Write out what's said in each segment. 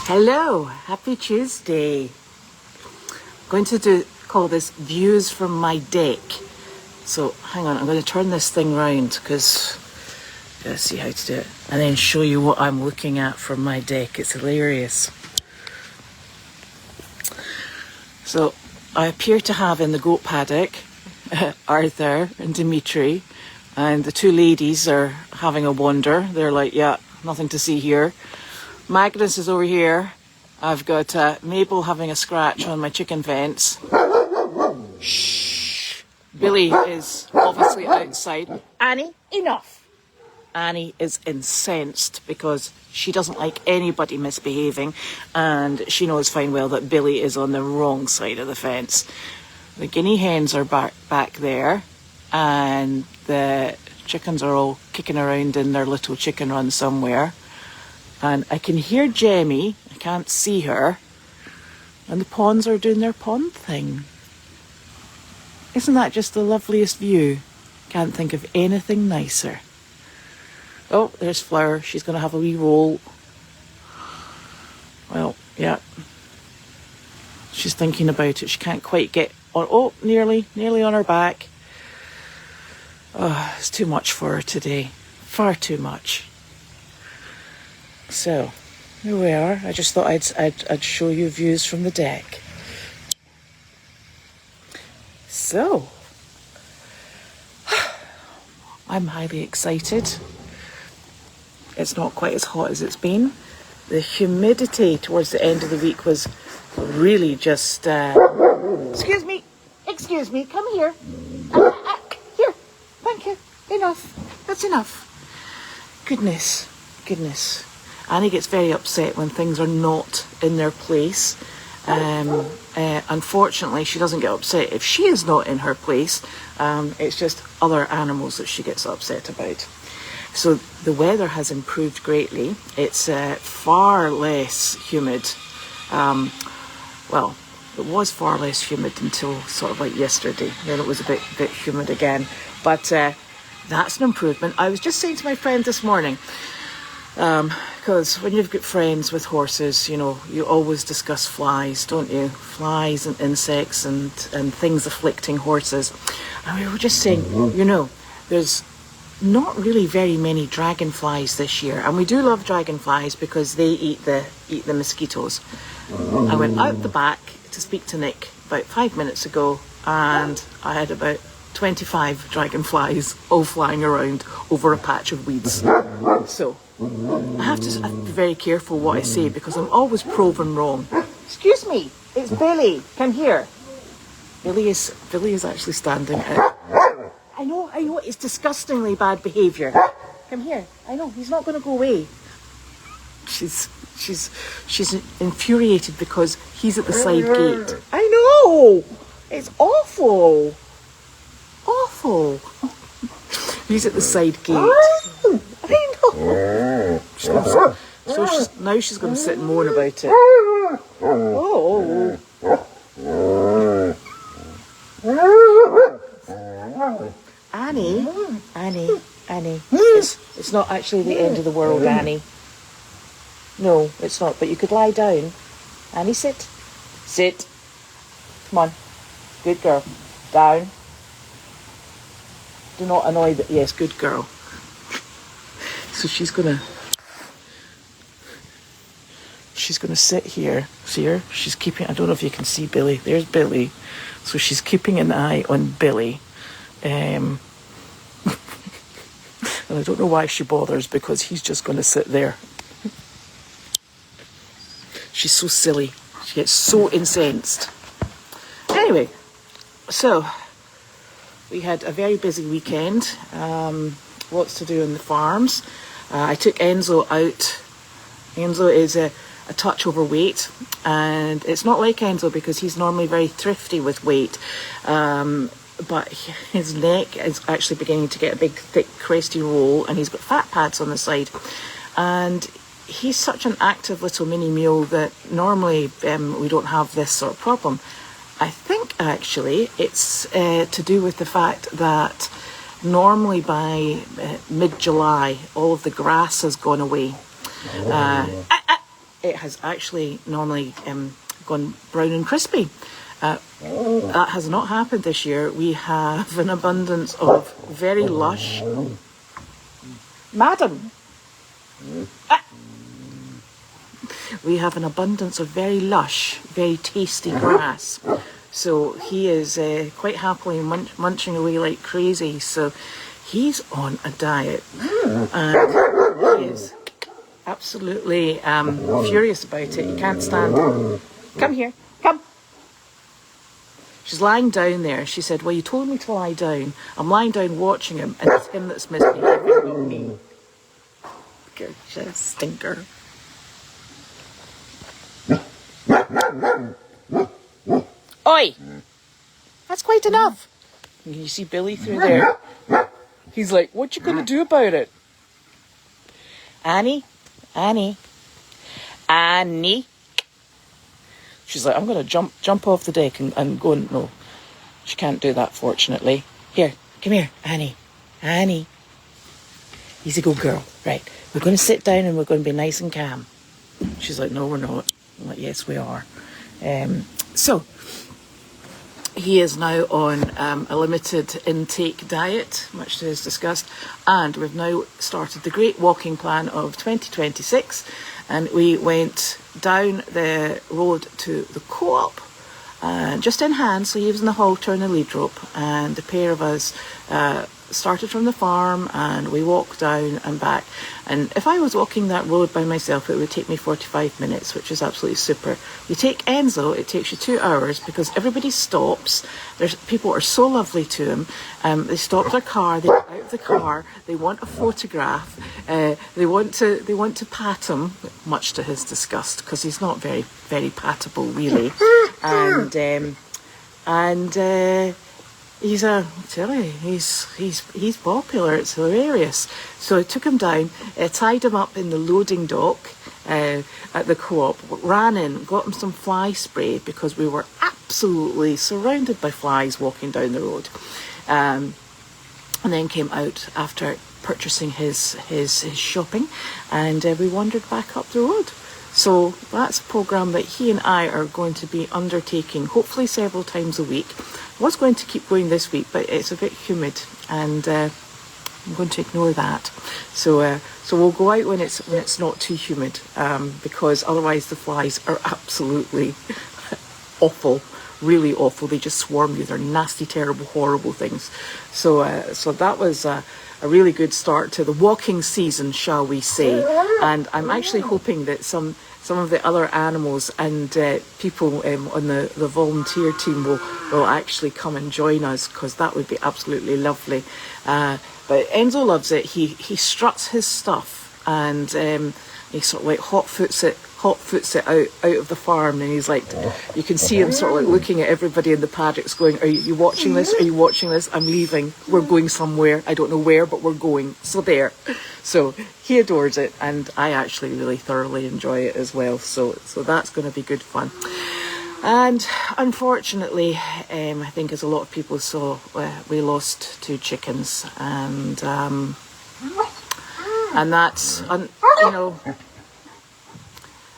Hello, happy Tuesday. I'm going to call this views from my deck. So hang on, I'm going to turn this thing round because I gotta see how to do it, and then show you what I'm looking at from my deck. It's hilarious. So I appear to have in the goat paddock Arthur and Dimitri, and the two ladies are having a wander. They're like, yeah, nothing to see here. Magnus is over here. I've got Mabel having a scratch on my chicken fence. Shh. Billy is obviously outside. Annie, enough. Annie is incensed because she doesn't like anybody misbehaving, and she knows fine well that Billy is on the wrong side of the fence. The guinea hens are back there, and the chickens are all kicking around in their little chicken run somewhere. And I can hear Jemmy, I can't see her, and the ponds are doing their pond thing. Isn't that just the loveliest view? Can't think of anything nicer. Oh, there's Flower, she's going to have a wee roll. Well, yeah. She's thinking about it, she can't quite get on, oh, nearly on her back. Oh, it's too much for her today, far too much. So, here we are. I just thought I'd show you views from the deck. So, I'm highly excited. It's not quite as hot as it's been. The humidity towards the end of the week was really just... Excuse me, come here. Here, thank you. Enough. That's enough. Goodness. Annie gets very upset when things are not in their place. Unfortunately, she doesn't get upset if she is not in her place. It's just other animals that she gets upset about. So the weather has improved greatly. It's far less humid. Well, it was far less humid until sort of like yesterday. Then it was a bit humid again. But that's an improvement. I was just saying to my friend this morning, because when you've got friends with horses, you know, you always discuss flies, don't you? Flies and insects and things afflicting horses. And we were just saying, you know, there's not really very many dragonflies this year. And we do love dragonflies because they eat the mosquitoes. I went out the back to speak to Nick about 5 minutes ago, and I had about 25 dragonflies all flying around over a patch of weeds. So I have to be very careful what I say because I'm always proven wrong. Excuse me, it's Billy. Come here. Billy is actually standing out. I know, it's disgustingly bad behaviour. Come here. I know, he's not going to go away. She's infuriated because he's at the side gate. I know! It's awful. Awful. He's at the side gate. I know. Now she's going to sit and moan about it. Oh. Annie. It's not actually the end of the world, Annie. No, it's not. But you could lie down. Annie, sit. Sit. Come on. Good girl. Down. Do not annoy the... Yes, good girl. So she's gonna sit here. See her? She's keeping... I don't know if you can see Billy. There's Billy. So she's keeping an eye on Billy. And I don't know why she bothers, because he's just going to sit there. She's so silly. She gets so incensed. Anyway, so we had a very busy weekend. Lots to do in the farms. I took Enzo out. Enzo is a touch overweight, and it's not like Enzo because he's normally very thrifty with weight. But his neck is actually beginning to get a big, thick, cresty roll, and he's got fat pads on the side. And he's such an active little mini mule that normally we don't have this sort of problem. I think actually it's to do with the fact that normally by mid-July all of the grass has gone away. it has actually normally gone brown and crispy. That has not happened this year. We have an abundance of very lush... Madam! We have an abundance of very lush, very tasty grass. So he is quite happily munching away like crazy. So he's on a diet. And he is absolutely furious about it. He can't stand it. Come here. Come. She's lying down there. She said, well, you told me to lie down. I'm lying down watching him, and it's him that's misbehaving with me. Good, she's a stinker. Oi! That's quite enough. You see Billy through there? He's like, what you gonna do about it? Annie? Annie? Annie? She's like, I'm gonna jump off the deck and go and... No, she can't do that, fortunately. Here, come here, Annie. Annie. He's a good girl. Right, we're gonna sit down and we're gonna be nice and calm. She's like, no, we're not. I'm like, yes, we are. So, he is now on a limited intake diet, much to his disgust, and we've now started the great walking plan of 2026, and we went down the road to the co-op, just in hand, so he was in the halter and the lead rope, and the pair of us started from the farm and we walked down and back. And if I was walking that road by myself, it would take me 45 minutes, which is absolutely super. You take Enzo, it takes you 2 hours because everybody stops. People are so lovely to him. They stop their car, they get out of the car, they want a photograph, they want to pat him, much to his disgust, because he's not very, very patable really. And he's I tell you, he's popular. It's hilarious. So I took him down, tied him up in the loading dock at the co-op, ran in, got him some fly spray because we were absolutely surrounded by flies walking down the road, and then came out after purchasing his shopping, and we wandered back up the road. So that's a programme that he and I are going to be undertaking, hopefully several times a week. I was going to keep going this week, but it's a bit humid, and I'm going to ignore that. So we'll go out when it's not too humid, because otherwise the flies are absolutely awful, really awful. They just swarm you. They're nasty, terrible, horrible things. So that was a really good start to the walking season, shall we say. And I'm actually hoping that some of the other animals and people on the volunteer team will actually come and join us, because that would be absolutely lovely. But Enzo loves it. He struts his stuff, and he sort of like hot foots it out of the farm, and he's like, you can see him sort of like looking at everybody in the paddocks going, are you watching this? Are you watching this? I'm leaving. We're going somewhere. I don't know where, but we're going. So there. So he adores it, and I actually really thoroughly enjoy it as well. So that's going to be good fun. And unfortunately, I think as a lot of people saw, we lost 2 chickens, and that's,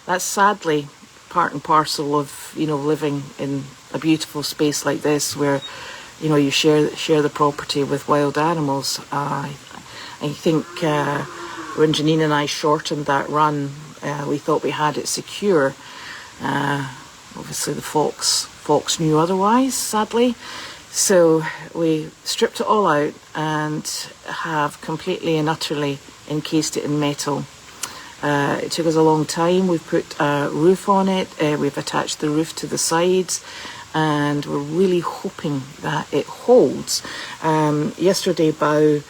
that's sadly part and parcel of, living in a beautiful space like this, where, you share the property with wild animals. I think when Janine and I shortened that run, we thought we had it secure. Obviously the fox knew otherwise, sadly. So we stripped it all out and have completely and utterly encased it in metal. It took us a long time. We've put a roof on it. We've attached the roof to the sides, and we're really hoping that it holds. Yesterday, Bao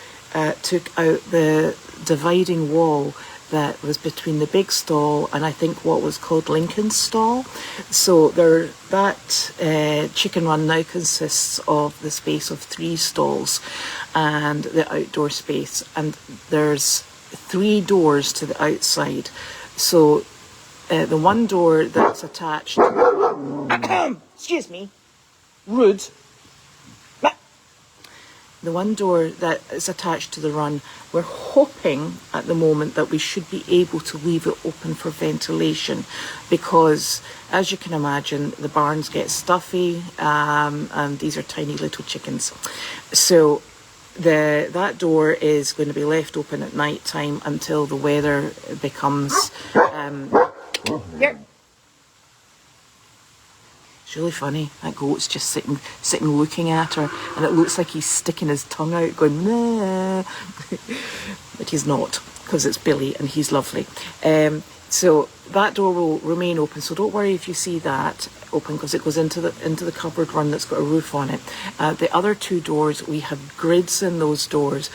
took out the dividing wall that was between the big stall and I think what was called Lincoln's stall. So that chicken run now consists of the space of 3 stalls and the outdoor space, and there's 3 doors to the outside. So the one door that's attached excuse me, rude, the one door that is attached to the run, we're hoping at the moment that we should be able to leave it open for ventilation, because as you can imagine, the barns get stuffy, and these are tiny little chickens. So that door is going to be left open at night time until the weather becomes It's really funny. That goat's just sitting looking at her, and it looks like he's sticking his tongue out going nah. But he's not, because it's Billy and he's lovely. So that door will remain open, so don't worry if you see that open, because it goes into the covered run that's got a roof on it. The other two doors, we have grids in those doors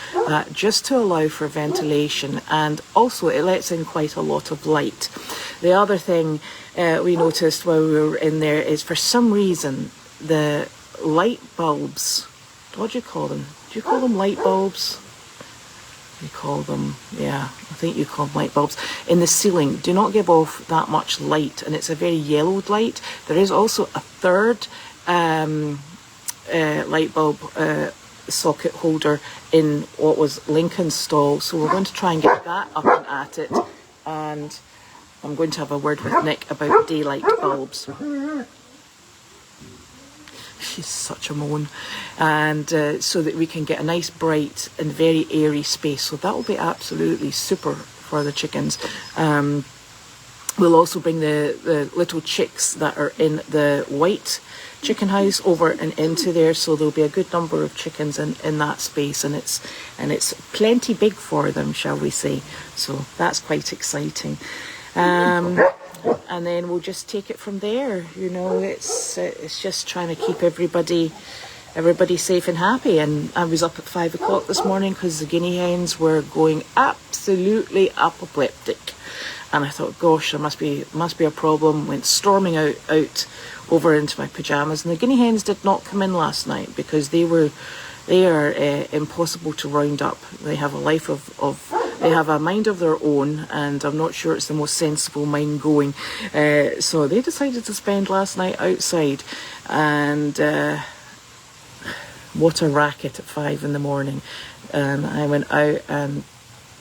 just to allow for ventilation, and also it lets in quite a lot of light. The other thing we noticed while we were in there is, for some reason, the light bulbs, what do you call them? Do you call them light bulbs? You call them, yeah, I think you call them light bulbs, in the ceiling do not give off that much light, and it's a very yellowed light. There is also a third light bulb socket holder in what was Lincoln's stall, so we're going to try and get that up and at it, and I'm going to have a word with Nick about daylight bulbs. She's such a moan. And so that we can get a nice bright and very airy space. So that will be absolutely super for the chickens. We'll also bring the little chicks that are in the white chicken house over and into there, so there'll be a good number of chickens in that space, and it's plenty big for them, shall we say. So that's quite exciting. And then we'll just take it from there. You know, it's just trying to keep everybody safe and happy. And I was up at 5 o'clock this morning because the guinea hens were going absolutely apoplectic, and I thought, gosh, there must be a problem. Went storming out over into my pajamas, and the guinea hens did not come in last night because they are impossible to round up. They have a life they have a mind of their own, and I'm not sure it's the most sensible mind going. So they decided to spend last night outside, and what a racket at 5 in the morning. And I went out and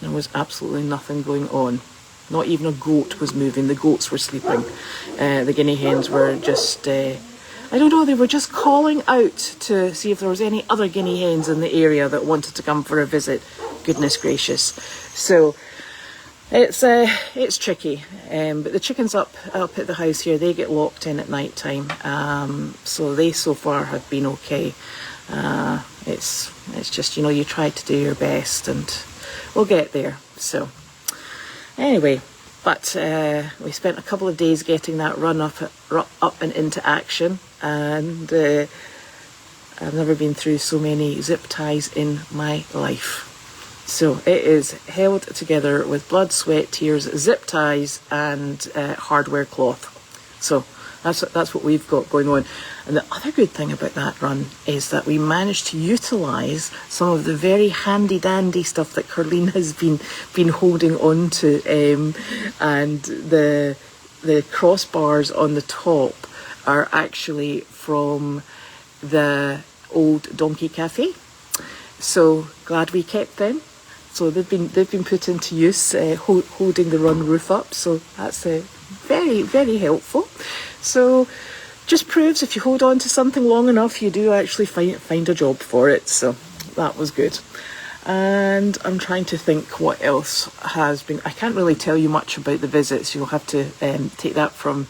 there was absolutely nothing going on. Not even a goat was moving. The goats were sleeping. The guinea hens were just, I don't know, they were just calling out to see if there was any other guinea hens in the area that wanted to come for a visit. Goodness gracious. So it's tricky. But the chickens up at the house here, they get locked in at night time. So they so far have been okay. It's just, you know, you try to do your best, and we'll get there. So anyway, but we spent a couple of days getting that run up and into action, and I've never been through so many zip ties in my life. So it is held together with blood, sweat, tears, zip ties, and hardware cloth. So that's what we've got going on. And the other good thing about that run is that we managed to utilise some of the very handy dandy stuff that Carleen has been holding on to, and the crossbars on the top are actually from the old Donkey Cafe. So glad we kept them. So they've been put into use, holding the run roof up. So that's very, very helpful. So just proves if you hold on to something long enough, you do actually find a job for it. So that was good. And I'm trying to think what else has been. I can't really tell you much about the visits. You'll have to take that from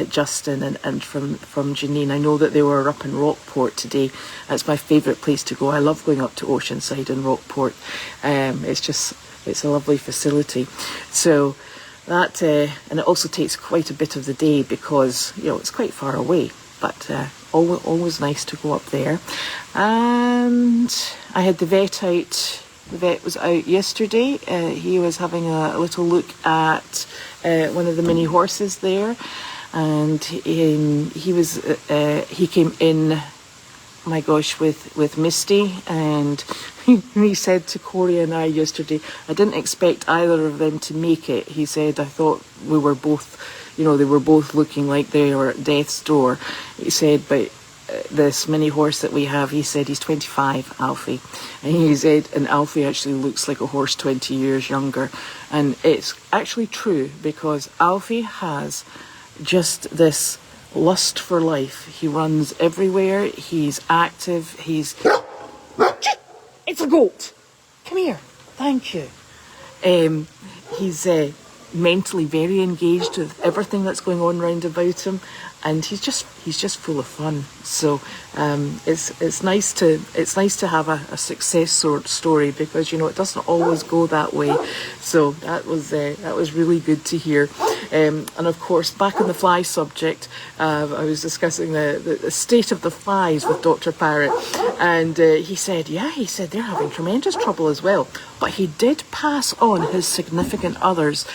Justin and from Janine. I know that they were up in Rockport today. That's my favourite place to go. I love going up to Oceanside and Rockport. It's a lovely facility. So that, and it also takes quite a bit of the day because, you know, it's quite far away. But always nice to go up there. And I had the vet out. The vet was out yesterday. He was having a little look at one of the mini horses there, and he came in, my gosh, with Misty, and he said to Corey and I yesterday, I didn't expect either of them to make it. He said, I thought we were both, you know, they were both looking like they were at death's door. He said, but this mini horse that we have, he said he's 25, Alfie. And he said, and Alfie actually looks like a horse 20 years younger. And it's actually true, because Alfie has just this lust for life. He runs everywhere. He's active. It's a goat. Come here. Thank you. He's mentally very engaged with everything that's going on round about him, and he's just full of fun. So it's nice to have a success story, because it doesn't always go that way. So that was really good to hear. And of course, back on the fly subject, I was discussing the state of the flies with Dr. Parrott, and he said they're having tremendous trouble as well. But he did pass on his significant other's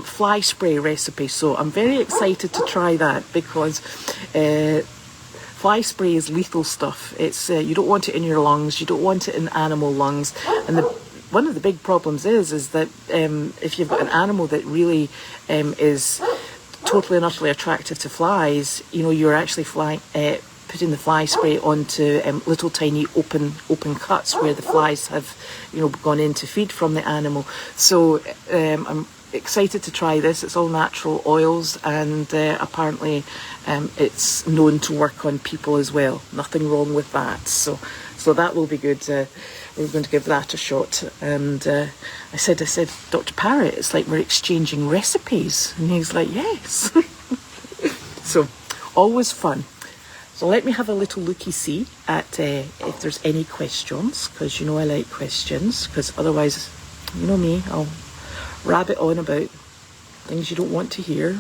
fly spray recipe, so I'm very excited to try that, because fly spray is lethal stuff. It's you don't want it in your lungs, you don't want it in animal lungs, and one of the big problems is that if you've got an animal that really is totally and utterly attractive to flies, you're actually putting the fly spray onto little tiny open cuts where the flies have gone in to feed from the animal. So I'm excited to try this. It's all natural oils, and apparently it's known to work on people as well. Nothing wrong with that. So that will be good. We're going to give that a shot. And I said, Dr. Parrott, it's like we're exchanging recipes. And he's like, yes. So always fun. So let me have a little looky-see at if there's any questions, because I like questions, because otherwise, me, I'll rabbit on about things you don't want to hear.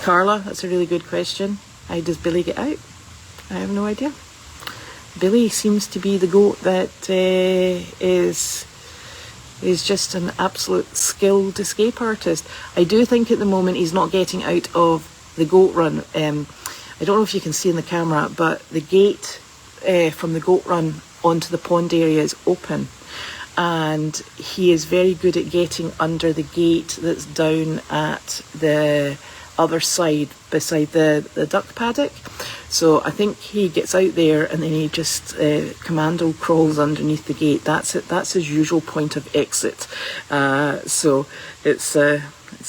Carla, that's a really good question. How does Billy get out? I have no idea. Billy seems to be the goat that is just an absolute skilled escape artist. I do think at the moment he's not getting out of the goat run. I don't know if you can see in the camera, but the gate from the goat run onto the pond area is open, and he is very good at getting under the gate that's down at the other side beside the duck paddock. So I think he gets out there and then he just commando crawls underneath the gate. That's it. That's his usual point of exit. So it's a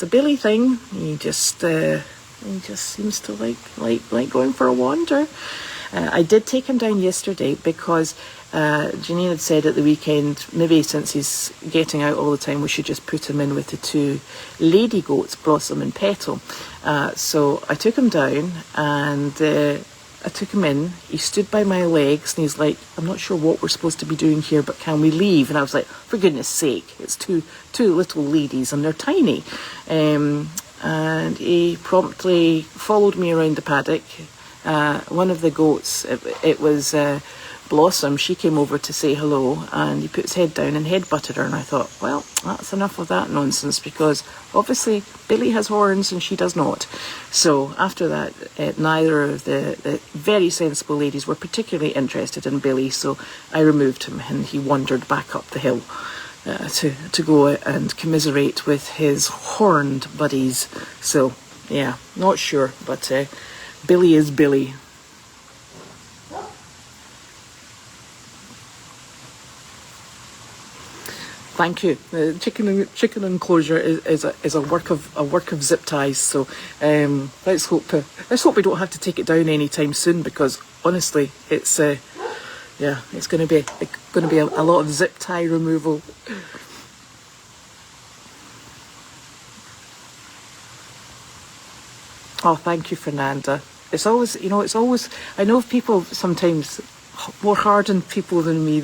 Billy thing. He just seems to like going for a wander. I did take him down yesterday because Janine had said at the weekend, maybe since he's getting out all the time, we should just put him in with the two lady goats, Blossom and Petal. So I took him down and I took him in. He stood by my legs and he's like, I'm not sure what we're supposed to be doing here, but can we leave? And I was like, for goodness sake, it's two little ladies and they're tiny. And he promptly followed me around the paddock. One of the goats, it was Blossom, she came over to say hello, and he put his head down and head-butted her, and I thought, well, that's enough of that nonsense, because obviously Billy has horns and she does not. So after that, neither of the very sensible ladies were particularly interested in Billy, so I removed him and he wandered back up the hill to go and commiserate with his horned buddies. So yeah, not sure, but Billy is Billy. Thank you. The chicken enclosure is a work of zip ties. So let's hope we don't have to take it down anytime soon, because honestly, it's going to be a lot of zip tie removal. Oh, thank you, Fernanda. It's always, I know people sometimes more hardened people than me.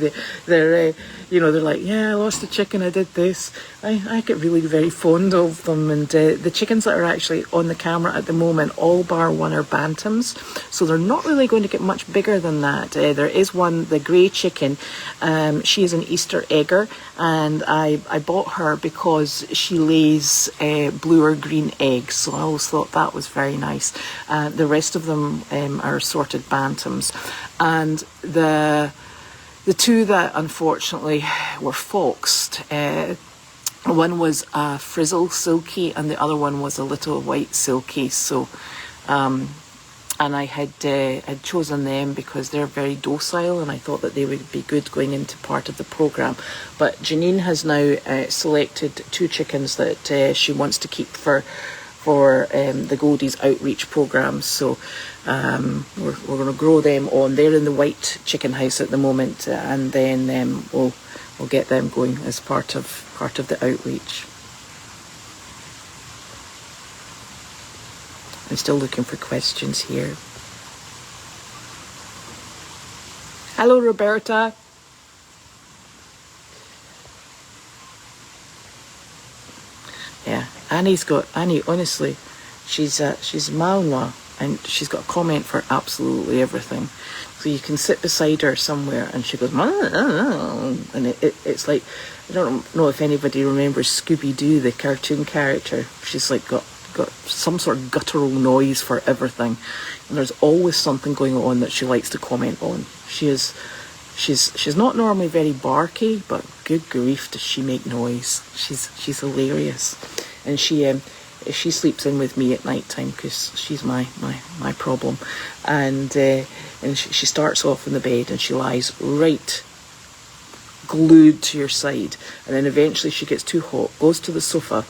They're like, yeah, I lost the chicken, I did this. I get really very fond of them, and the chickens that are actually on the camera at the moment, all bar one, are bantams, so they're not really going to get much bigger than that. There is one, the grey chicken. She is an Easter egger, and I bought her because she lays blue or green eggs, so I always thought that was very nice. The rest of them are assorted bantams, and the two that unfortunately were foxed, One was a frizzle silky and the other one was a little white silky. So and I had chosen them because they're very docile and I thought that they would be good going into part of the programme. But Janine has now selected 2 chickens that she wants to keep for the Goldy's outreach programme. So we're going to grow them on. They're in the white chicken house at the moment, and then we'll get them going as part of the outreach. I'm still looking for questions here. Hello, Roberta. Yeah, Annie, honestly, she's Malinois, and she's got a comment for absolutely everything. So you can sit beside her somewhere and she goes, and it's like, I don't know if anybody remembers Scooby-Doo, the cartoon character. She's like got some sort of guttural noise for everything, and there's always something going on that she likes to comment on. She's not normally very barky, but good grief does she make noise. She's hilarious, and she sleeps in with me at night time because she's my problem, and she starts off in the bed and she lies right glued to your side, and then eventually she gets too hot, goes to the sofa,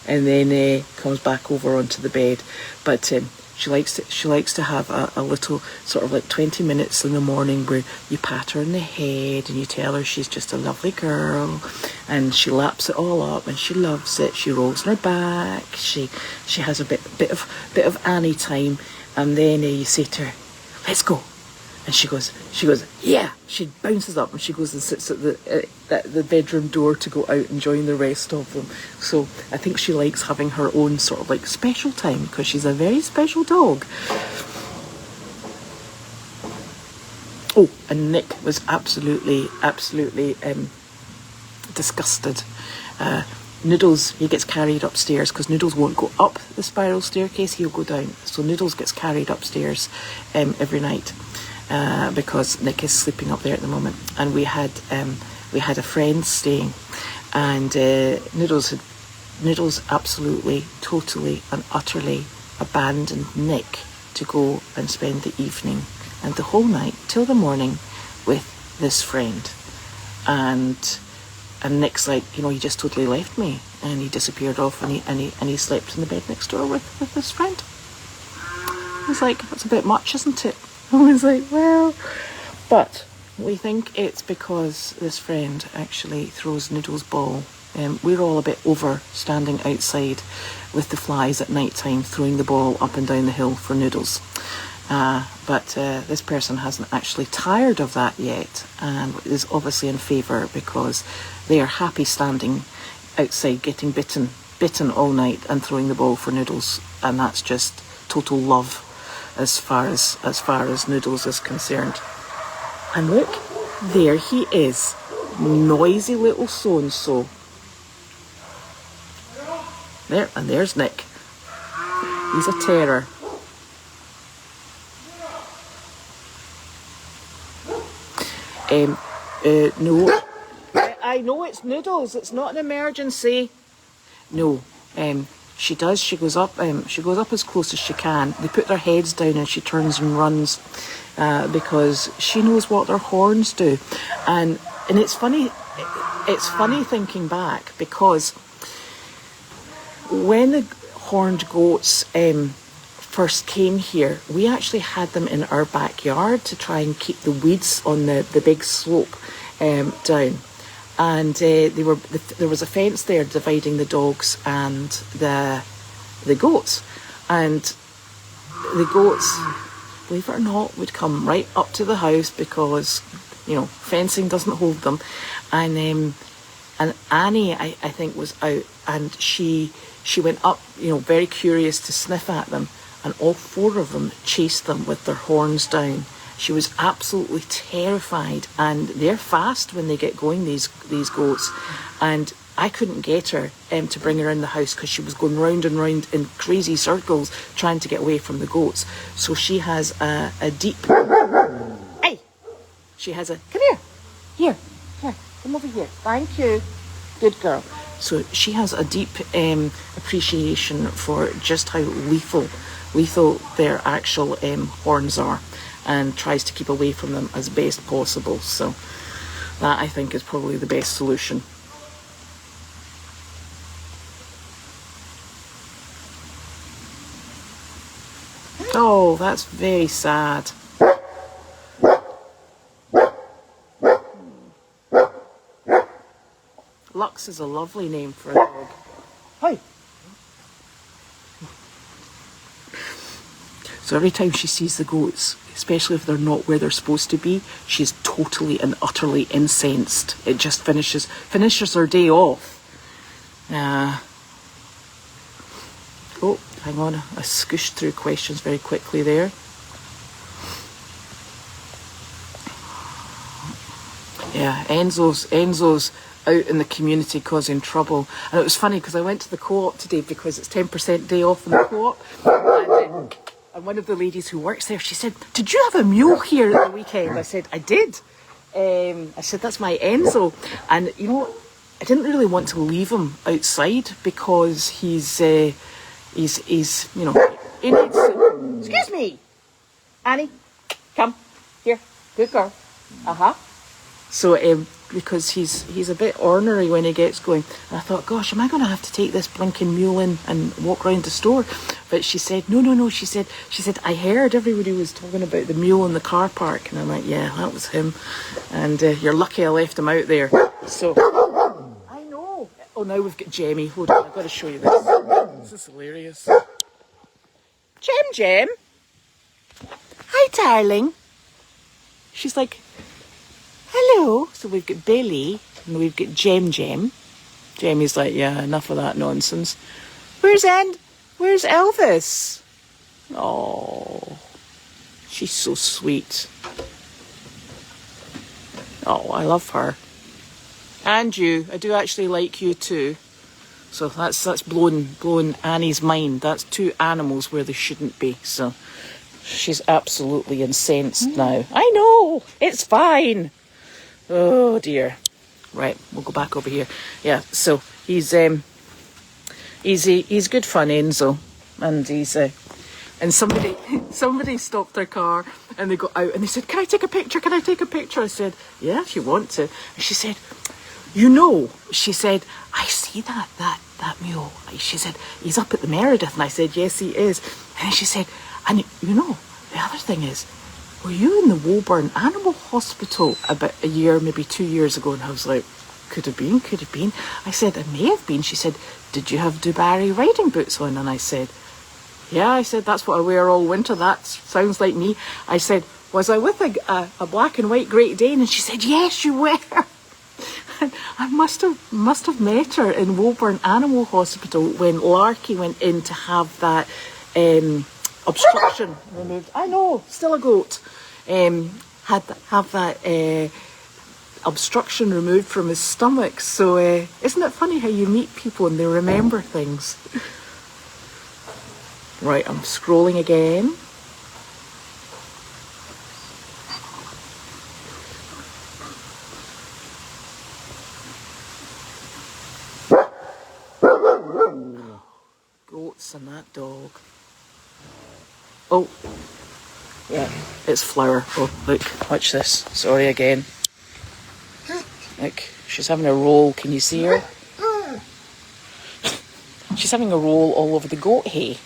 and then comes back over onto the bed. But she likes to have a little sort of like 20 minutes in the morning where you pat her on the head and you tell her she's just a lovely girl, and she laps it all up and she loves it. She rolls on her back. She has a bit of Annie time, and then you say to her, "Let's go." And she goes, yeah. She bounces up and she goes and sits at the bedroom door to go out and join the rest of them. So I think she likes having her own sort of like special time because she's a very special dog. Oh, and Nick was absolutely disgusted. Noodles, he gets carried upstairs because Noodles won't go up the spiral staircase, he'll go down. So Noodles gets carried upstairs every night. Because Nick is sleeping up there at the moment, and we had a friend staying, and Noodles absolutely, totally, and utterly abandoned Nick to go and spend the evening and the whole night till the morning with this friend, and Nick's like, he just totally left me, and he disappeared off, and he slept in the bed next door with this friend. I was like, that's a bit much, isn't it? I was like, well, but we think it's because this friend actually throws Noodles' ball. We're all a bit over standing outside with the flies at night time, throwing the ball up and down the hill for Noodles. But this person hasn't actually tired of that yet, and is obviously in favour because they are happy standing outside getting bitten all night and throwing the ball for Noodles, and that's just total love. As far as Noodles is concerned. And look, there he is, noisy little so-and-so. There, and there's Nick. He's a terror. No, I know it's Noodles. It's not an emergency. No, she does. She goes up as close as she can. They put their heads down and she turns and runs because she knows what their horns do. And it's funny. It's funny thinking back because when the horned goats first came here, we actually had them in our backyard to try and keep the weeds on the big slope down. And there was a fence there dividing the dogs and the goats. And the goats, believe it or not, would come right up to the house because, fencing doesn't hold them. And Annie, I think, was out, and she went up, very curious to sniff at them. And all 4 of them chased them with their horns down. She was absolutely terrified, and they're fast when they get going, these goats. And I couldn't get her to bring her in the house because she was going round and round in crazy circles trying to get away from the goats. So she has a deep... Hey! She has a... Come here! Here, come over here. Thank you. Good girl. So she has a deep appreciation for just how lethal their actual horns are, and tries to keep away from them as best possible. So that, I think, is probably the best solution. Oh, that's very sad. Lux is a lovely name for a dog. Hi. So every time she sees the goats, especially if they're not where they're supposed to be, she's totally and utterly incensed. It just finishes her day off. Oh, hang on, I scooshed through questions very quickly there. Yeah, Enzo's out in the community causing trouble. And it was funny because I went to the co-op today because it's 10% day off in the co-op. And one of the ladies who works there, she said, "Did you have a mule here at the weekend?" I said, "I did." I said, "That's my Enzo." And you know, I didn't really want to leave him outside because he's you know, he needs. Excuse me, Annie, come here, good girl. So because he's a bit ornery when he gets going, and I thought, gosh, am I going to have to take this blinking mule in and walk around the store? But she said, no. She said, I heard everybody was talking about the mule in the car park, and I'm like, yeah, that was him. And you're lucky I left him out there. So I know. Oh, now we've got Jemmy. Hold on, I've got to show you this. This is hilarious. Jem. Hi, darling. She's like, hello. So we've got Billy and we've got Jem. Jemmy's like, yeah, enough of that nonsense. Where's Elvis? Oh, she's so sweet. Oh, I love her. And you. I do actually like you too. So that's blowing Annie's mind. That's two animals where they shouldn't be. So she's absolutely incensed now. I know. It's fine. Oh dear. Right, we'll go back over here. Yeah, so he's good fun, Enzo, and he's and somebody stopped their car and they got out and they said, "Can I take a picture? Can I take a picture?" I said, "Yeah, if you want to." And she said, she said, "I see that mule." She said, "He's up at the Meredith." And I said, "Yes, he is." And she said, "And you know, the other thing is, were you in the Woburn Animal Hospital about a year, maybe 2 years ago?" And I was like, could have been. I said, "I may have been." She said, "Did you have Dubarry riding boots on?" And I said, "Yeah." I said, "That's what I wear all winter. That sounds like me." I said, "Was I with a black and white Great Dane?" And she said, "Yes, you were." And I must have met her in Woburn Animal Hospital when Larky went in to have that obstruction removed. I know, still a goat. Have that obstruction removed from his stomach. So isn't it funny how you meet people and they remember things? Right, I'm scrolling again. Goats and that dog. Oh, yeah, it's Flower. Oh, look, watch this. Sorry again. Look, she's having a roll. Can you see her? She's having a roll all over the goat hay.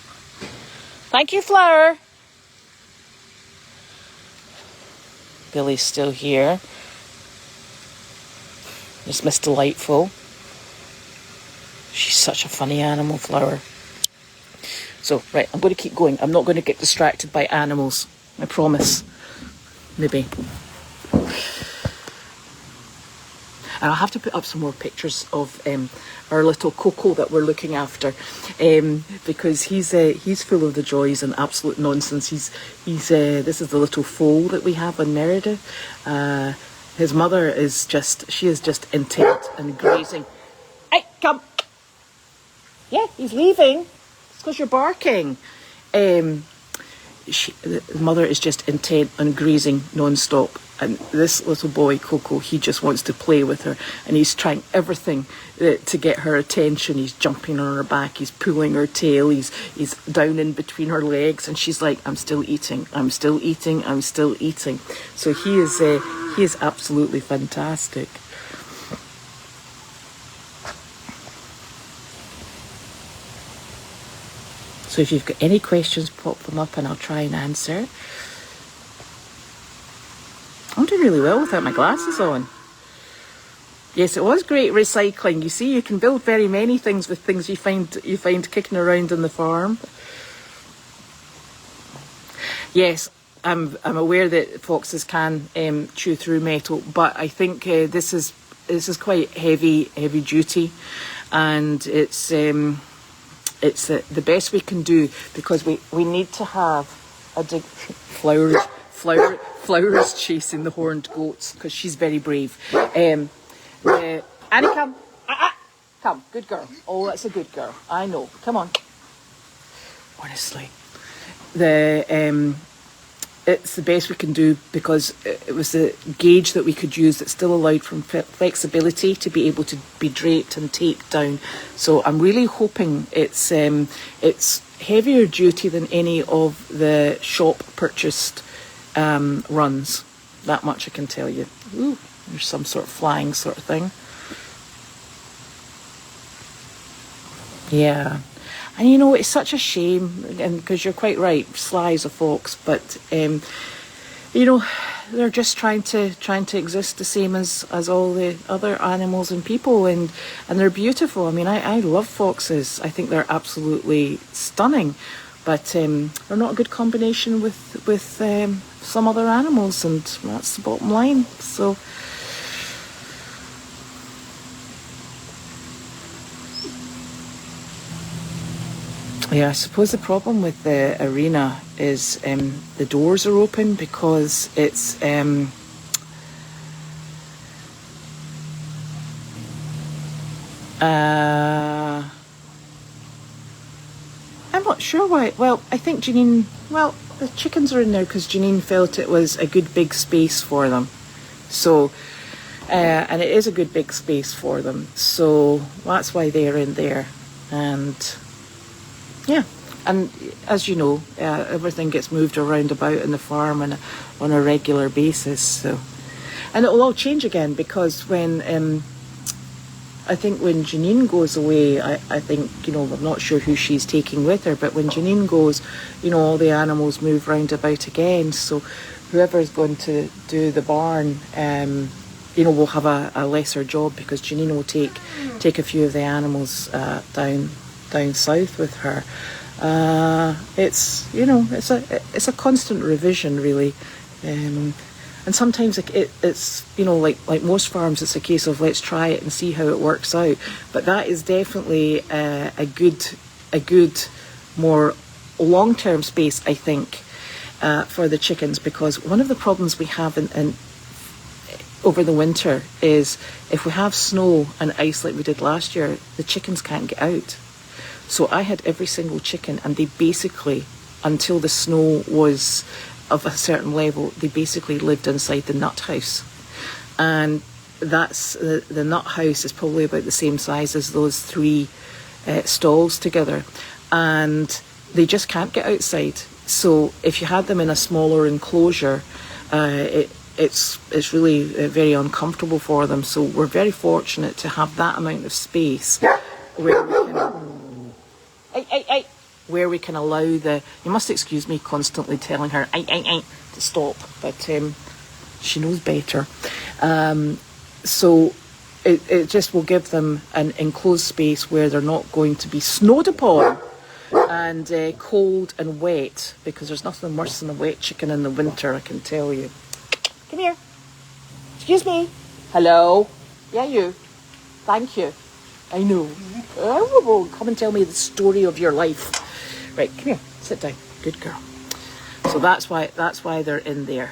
Thank you, Flower. Billy's still here. There's Miss Delightful. She's such a funny animal, Flower. So, right, I'm going to keep going. I'm not going to get distracted by animals. I promise. Maybe. And I'll have to put up some more pictures of our little Coco that we're looking after, because he's full of the joys and absolute nonsense. He's this is the little foal that we have on Meredith. His mother is just intent and grazing. Hey, come. Yeah, he's leaving. It's because you're barking. The mother is just intent on grazing non-stop, And this little boy, Coco, he just wants to play with her, and he's trying everything to get her attention. He's jumping on her back, he's pulling her tail, he's down in between her legs, and she's like, I'm still eating, I'm still eating, I'm still eating. So he is absolutely fantastic. So if you've got any questions, pop them up and I'll try and answer. I'm doing really well without my glasses on. Yes, it was great recycling. You see, you can build very many things with things you find kicking around on the farm. Yes, I'm aware that foxes can chew through metal, but I think this is quite heavy duty, and it's the best we can do, because we need to have Flowers chasing the horned goats because she's very brave. Annie, come. Come, good girl. Oh, that's a good girl. I know. Come on. Honestly, it's the best we can do, because it was the gauge that we could use that still allowed for flexibility to be able to be draped and taped down. So I'm really hoping it's heavier duty than any of the shop purchased runs. That much I can tell you. Ooh, there's some sort of flying sort of thing. Yeah. And you know, it's such a shame, and because you're quite right, Sly is a fox, but you know, they're just trying to exist the same as all the other animals and people, and they're beautiful. I mean, I love foxes. I think they're absolutely stunning, but they're not a good combination with some other animals, and that's the bottom line. So. Yeah, I suppose the problem with the arena is the doors are open, because it's I'm not sure why. Well, I think Janine, the chickens are in there because Janine felt it was a good big space for them. So, and it is a good big space for them. So that's why they're in there. And yeah, and as you know, everything gets moved around about in the farm and on a regular basis. So, and it will all change again, because when I think when Janine goes away, I think, you know, I'm not sure who she's taking with her, but when Janine goes, you know, all the animals move round about again. So whoever's going to do the barn, you know, will have a lesser job, because Janine will take a few of the animals down south with her. It's, you know, it's a constant revision, really, and sometimes it's you know, like most farms, it's a case of let's try it and see how it works out. But that is definitely a good more long-term space, I think, for the chickens, because one of the problems we have in over the winter is if we have snow and ice like we did last year, the chickens can't get out. So I had every single chicken, and they basically, until the snow was of a certain level, they basically lived inside the nut house. And that's the nut house is probably about the same size as those 3 stalls together, and they just can't get outside. So if you had them in a smaller enclosure, it's really very uncomfortable for them. So we're very fortunate to have that amount of space where we can allow you must excuse me constantly telling her to stop, but she knows better. So it just will give them an enclosed space where they're not going to be snowed upon and cold and wet, because there's nothing worse than a wet chicken in the winter, I can tell you. Come here. Excuse me. Hello. Yeah, you. Thank you. I know. Oh, come and tell me the story of your life. Right, come here. Sit down. Good girl. So that's why they're in there.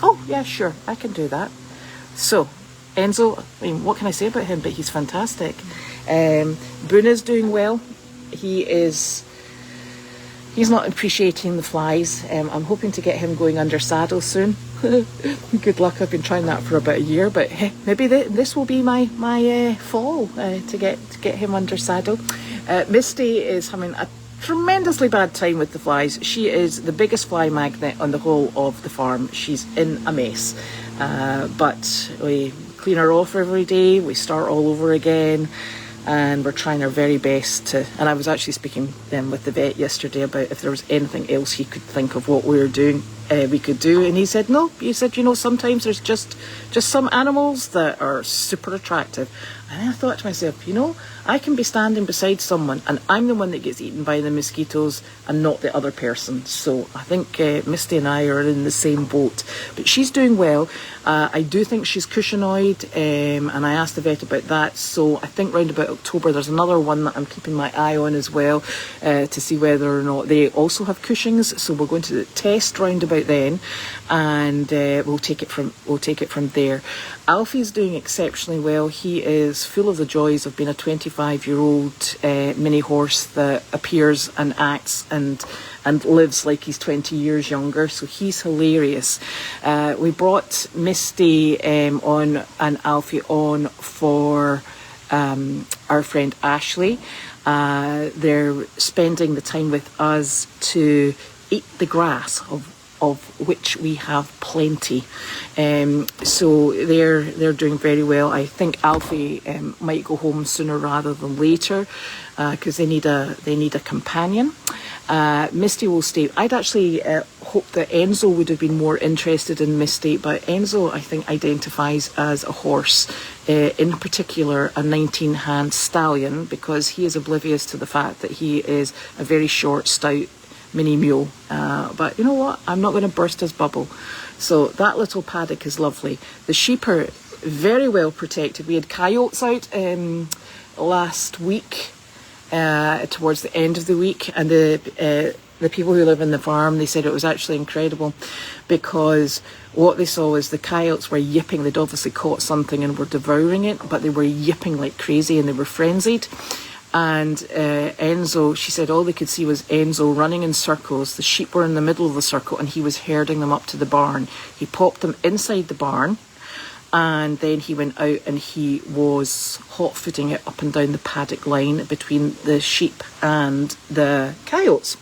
Oh, yeah, sure. I can do that. So, Enzo, I mean, what can I say about him? But he's fantastic. Bruna's doing well. He is He's not appreciating the flies. I'm hoping to get him going under saddle soon. Good luck. I've been trying that for about a year, but maybe this will be my fall to get him under saddle. Misty is having a tremendously bad time with the flies. She is the biggest fly magnet on the whole of the farm. She's in a mess, but we clean her off every day. We start all over again, and we're trying our very best to. And I was actually speaking with the vet yesterday about if there was anything else he could think of what we were doing, we could do, and he said no. He said, you know, sometimes there's just some animals that are super attractive. And I thought to myself, you know, I can be standing beside someone and I'm the one that gets eaten by the mosquitoes and not the other person. So I think Misty and I are in the same boat. But she's doing well. I do think she's cushingoid, and I asked the vet about that. So I think round about October there's another one that I'm keeping my eye on as well, to see whether or not they also have Cushing's. So we're going to test round about then, and we'll take it from there. Alfie's doing exceptionally well. He is full of the joys of being a 25-year-old mini horse that appears and acts and lives like he's 20 years younger. So he's hilarious. We brought Misty on and Alfie on for our friend Ashley. They're spending the time with us to eat the grass of which we have plenty. So they're doing very well. I think Alfie might go home sooner rather than later, because they need a companion. Misty will stay. I'd actually hoped that Enzo would have been more interested in Misty, but Enzo, I think, identifies as a horse, in particular a 19-hand stallion, because he is oblivious to the fact that he is a very short, stout mini mule. But you know what? I'm not going to burst his bubble. So that little paddock is lovely. The sheep are very well protected. We had coyotes out last week, towards the end of the week, and the people who live in the farm, they said it was actually incredible, because what they saw was the coyotes were yipping. They'd obviously caught something and were devouring it, but they were yipping like crazy and they were frenzied. And Enzo, she said all they could see was Enzo running in circles. The sheep were in the middle of the circle and he was herding them up to the barn. He popped them inside the barn, and then he went out and he was hot-footing it up and down the paddock line between the sheep and the coyotes,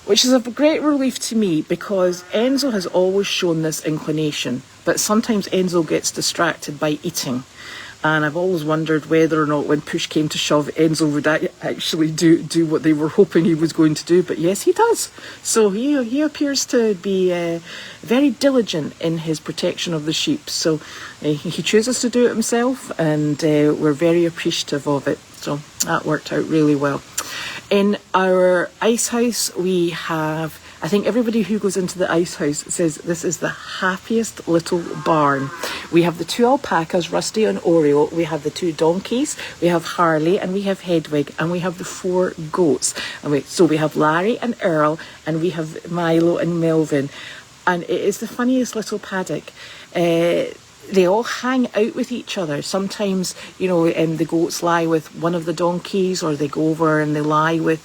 which is a great relief to me, because Enzo has always shown this inclination, but sometimes Enzo gets distracted by eating. And I've always wondered whether or not when push came to shove, Enzo would actually do what they were hoping he was going to do. But yes, he does. So he appears to be very diligent in his protection of the sheep. So he chooses to do it himself, and we're very appreciative of it. So that worked out really well. In our ice house, we have, I think everybody who goes into the ice house says this is the happiest little barn. We have the 2 alpacas, Rusty and Oreo. We have the 2 donkeys. We have Harley and we have Hedwig, and we have the 4 goats. So we have Larry and Earl, and we have Milo and Melvin. And it is the funniest little paddock. They all hang out with each other. Sometimes, you know, the goats lie with one of the donkeys, or they go over and they lie with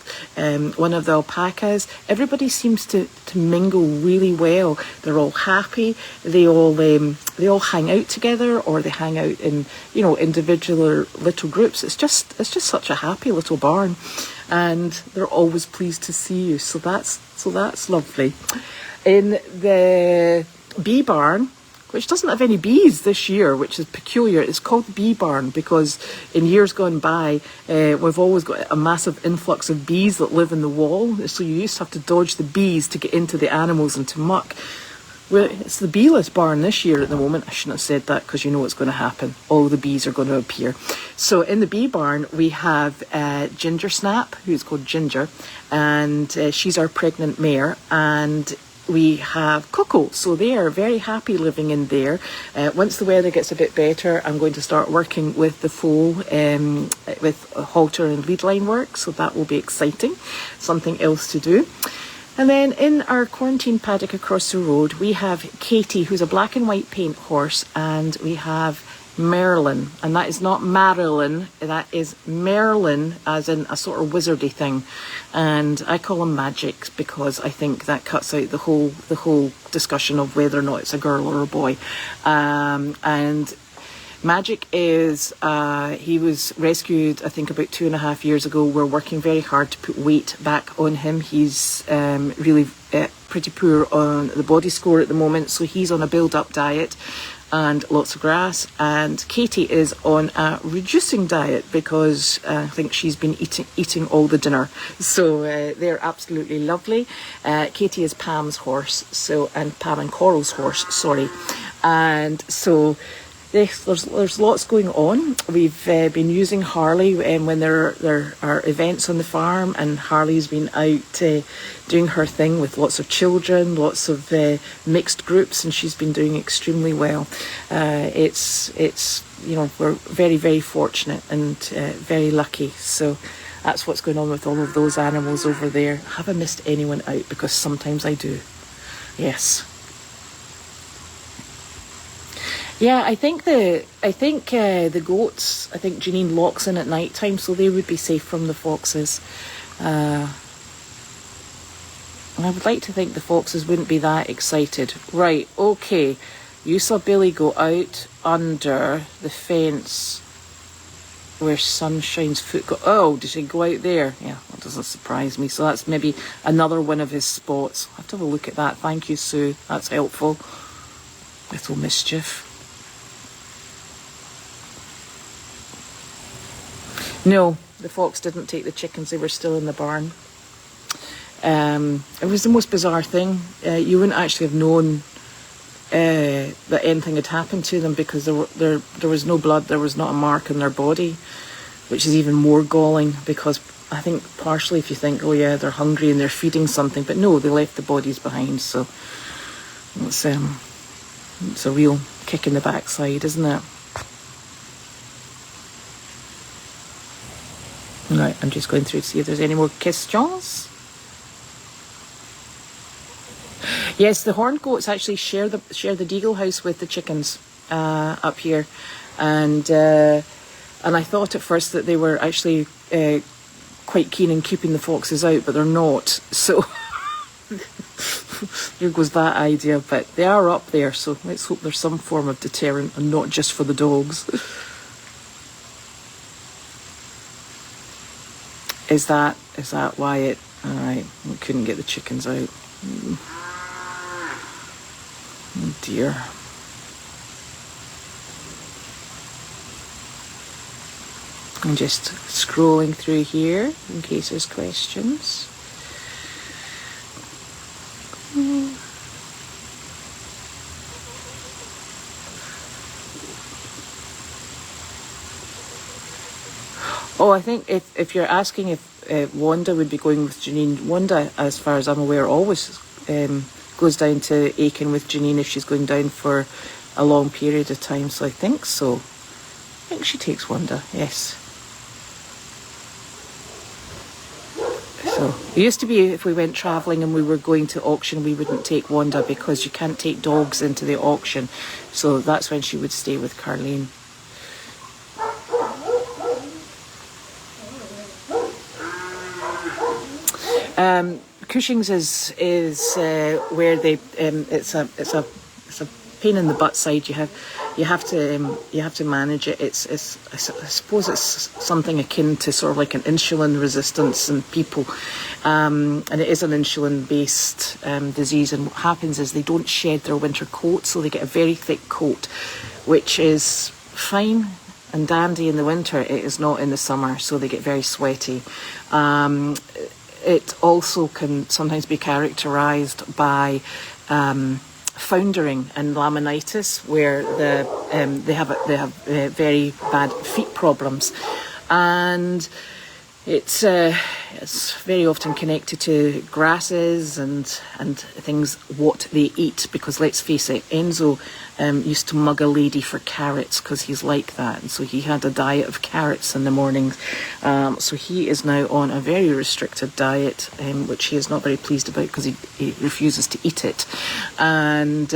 one of the alpacas. Everybody seems to mingle really well. They're all happy. They all hang out together, or they hang out in, you know, individual little groups. It's just such a happy little barn, and they're always pleased to see you. So that's lovely. In the bee barn, which doesn't have any bees this year, which is peculiar. It's called Bee Barn because in years gone by, we've always got a massive influx of bees that live in the wall. So you used to have to dodge the bees to get into the animals and to muck. Well, it's the beeless barn this year at the moment. I shouldn't have said that, because you know what's going to happen. All the bees are going to appear. So in the bee barn, we have Ginger Snap, who's called Ginger, and she's our pregnant mare, and we have Coco, so they are very happy living in there. Once the weather gets a bit better, I'm going to start working with the foal, with halter and lead line work, so that will be exciting, something else to do. And then in our quarantine paddock across the road, we have Katie, who's a black and white paint horse, and we have Merlin, and that is not Marilyn, that is Merlin, as in a sort of wizardy thing. And I call him Magic because I think that cuts out the whole discussion of whether or not it's a girl or a boy. And Magic is, he was rescued, I think, about 2.5 years ago. We're working very hard to put weight back on him. He's really pretty poor on the body score at the moment, so he's on a build-up diet and lots of grass. And Katie is on a reducing diet because I think she's been eating all the dinner. So they're absolutely lovely. Katie is Pam's horse, and Pam and Coral's horse, sorry. And so there's lots going on. We've been using Harley when there are events on the farm, and Harley's been out doing her thing with lots of children, lots of mixed groups, and she's been doing extremely well. It's we're very, very fortunate and very lucky. So that's what's going on with all of those animals over there. Have I missed anyone out? Because sometimes I do. Yes. Yeah, I think the goats, I think Janine locks in at night time, so they would be safe from the foxes. And I would like to think the foxes wouldn't be that excited. Right, okay. You saw Billy go out under the fence where Sunshine's foot go. Oh, did he go out there? Yeah, that doesn't surprise me. So that's maybe another one of his spots. I have to have a look at that. Thank you, Sue. That's helpful. Little mischief. No, the fox didn't take the chickens. They were still in the barn. It was the most bizarre thing. You wouldn't actually have known that anything had happened to them because there was no blood. There was not a mark on their body, which is even more galling because I think partially if you think, oh yeah, they're hungry and they're feeding something, but no, they left the bodies behind. So it's a real kick in the backside, isn't it? Right, I'm just going through to see if there's any more questions. Yes, the horned goats actually share the deagle house with the chickens up here, and I thought at first that they were actually quite keen in keeping the foxes out, but they're not. So here goes that idea. But they are up there, so let's hope there's some form of deterrent and not just for the dogs. Is that why it... Alright, we couldn't get the chickens out. Oh dear. I'm just scrolling through here in case there's questions. Oh, I think if you're asking if Wanda would be going with Janine, Wanda, as far as I'm aware, always goes down to Aiken with Janine if she's going down for a long period of time. So I think so. I think she takes Wanda, yes. So it used to be if we went travelling and we were going to auction, we wouldn't take Wanda because you can't take dogs into the auction. So that's when she would stay with Carlene. Cushing's is where they it's a pain in the butt side. You have to manage it. It's I suppose it's something akin to sort of like an insulin resistance in people, and it is an insulin based disease. And what happens is they don't shed their winter coat, so they get a very thick coat, which is fine and dandy in the winter. It is not in the summer, so they get very sweaty. It also can sometimes be characterised by foundering and laminitis, where they have very bad feet problems, and it's very often connected to grasses and things what they eat. Because let's face it, Enzo used to mug a lady for carrots because he's like that, and so he had a diet of carrots in the mornings. So he is now on a very restricted diet, which he is not very pleased about because he refuses to eat it. And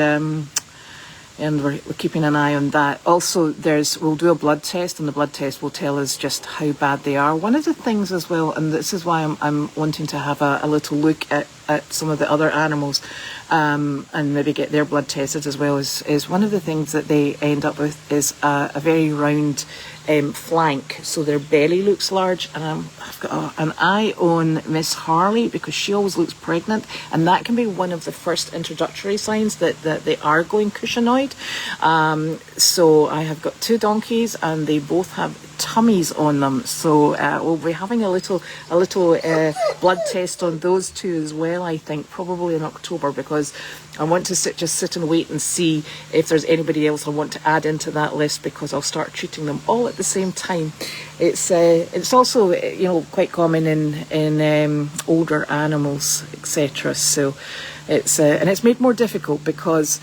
and we're keeping an eye on that. Also, we'll do a blood test, and the blood test will tell us just how bad they are. One of the things as well, and this is why I'm wanting to have a little look at some of the other animals, and maybe get their blood tested as well, is one of the things that they end up with is a very round flank, so their belly looks large. And I've got an eye on Miss Harley because she always looks pregnant, and that can be one of the first introductory signs that they are going cushionic. So I have got 2 donkeys, and they both have tummies on them, so we'll be having a little blood test on those 2 as well, I think, probably in October, because I want to sit and wait and see if there's anybody else I want to add into that list, because I'll start treating them all at the same time. It's also quite common in older animals, etc. So and it's made more difficult because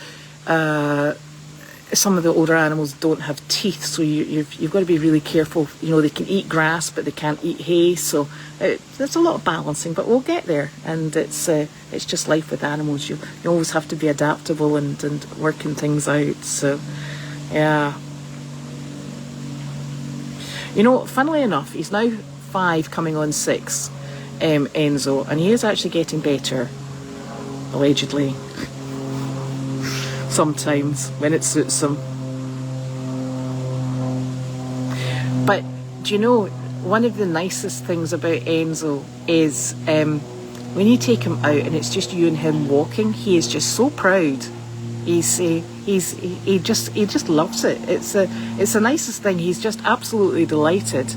some of the older animals don't have teeth, so you've got to be really careful. They can eat grass, but they can't eat hay, so there's a lot of balancing, but we'll get there. And it's just life with animals. You always have to be adaptable and working things out. So yeah, funnily enough, he's now 5 coming on 6, Enzo, and he is actually getting better, allegedly. Sometimes when it suits them. But do you know, one of the nicest things about Enzo is when you take him out and it's just you and him walking, he is just so proud. He just loves it. It's the nicest thing. He's just absolutely delighted,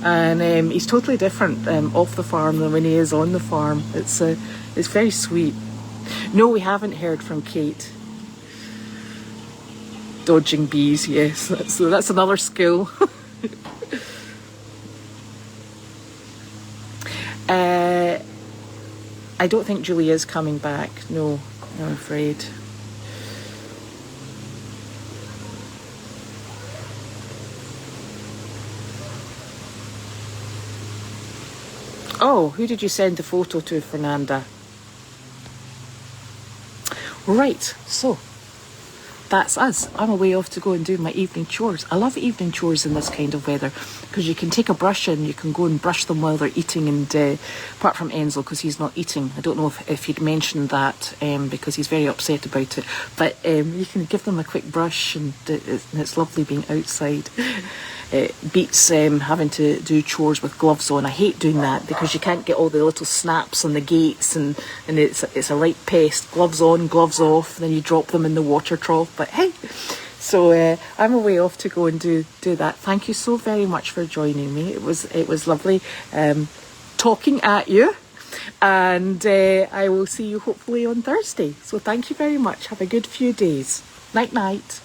and he's totally different off the farm than when he is on the farm. It's very sweet. No, we haven't heard from Kate. Dodging bees, yes, that's another skill. I don't think Julie is coming back. No, I'm afraid. Oh, who did you send the photo to, Fernanda? Right, so that's us. I'm away off to go and do my evening chores. I love evening chores in this kind of weather because you can take a brush and you can go and brush them while they're eating, and apart from Enzo, because he's not eating. I don't know if he'd mentioned that because he's very upset about it, but you can give them a quick brush, and it's lovely being outside. It beats having to do chores with gloves on. I hate doing that because you can't get all the little snaps on the gates, and it's a right pest. Gloves on, gloves off, then you drop them in the water trough. But hey, so I'm away off to go and do that. Thank you so very much for joining me. It was lovely talking at you, and I will see you hopefully on Thursday. So thank you very much. Have a good few days. Night night.